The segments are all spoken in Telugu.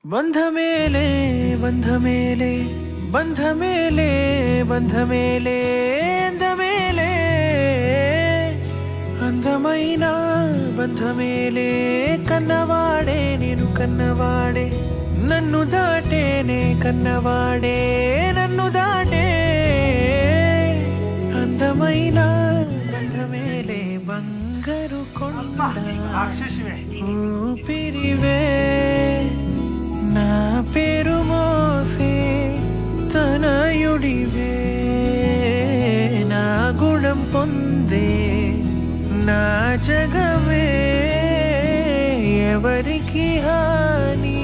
బంధమేలే బంధమేలే బంధమేలే బంధమేలే అందమేలే అందమైన బంధమేలే కన్నవాడే నేను కన్నవాడే నన్ను దాటేనే కన్నవాడే నన్ను దాటే అందమైన బంధమేలే బంగారు కొండ ఊపిరివే నా పేరు మోసే తనయుడివే నా గుణం పొందే నా జగమే ఎవరికి హాని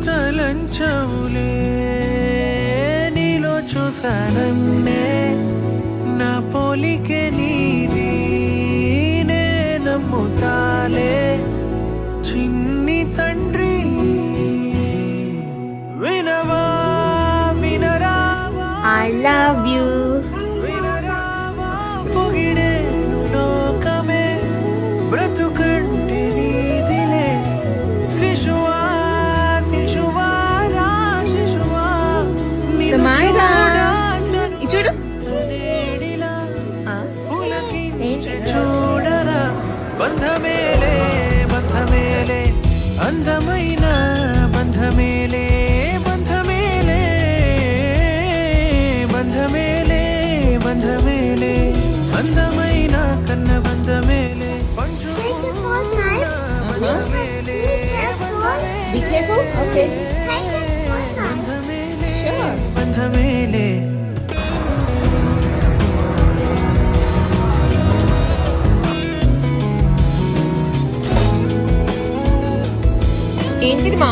తలంచవులే నీలో చూసానన్నే నా పోలికే నీది నే నమ్ముతాలే చిన్ని తండ్రి వినవా వినరావా I love you. వినరావా పొగిడేను లోకమే బ్రతుకంటే నీదిలే శిశువా శిశువా రా శిశువా Samaira. ఇచ్చుడు చూడరా బంధమేలే బంధమేలే అందమైన బంధమేలే బంధమేలే బంధమేలే బంధమేలే అందమైన కన్న Bandhamele Bandhamele Be careful. Okay. Bandhamele Sure. Bandhamele ఏంటిది మా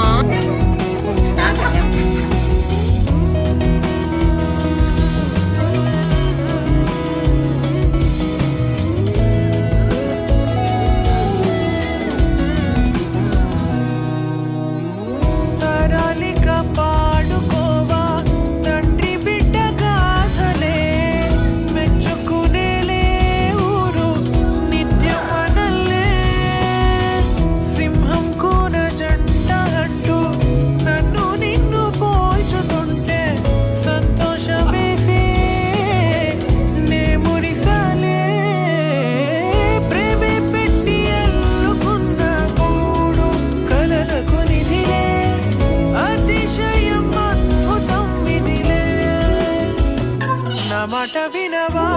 తరాలిక పాడుకోవా తండ్రి బిడ్డ గాథలే మెచ్చుకునేలే ఊరు నిత్యం మనల్లే సింహం కూన జంట అంటూ నన్ను నిన్ను పోల్చుతుంటే సంతోషమేసే నే మురిసాలే ప్రేమే పెట్టి ఎల్లుకున్న కూడు కలలకు నిధిలే అతిశయం అద్భుతం విధిలే నా మాట వినవా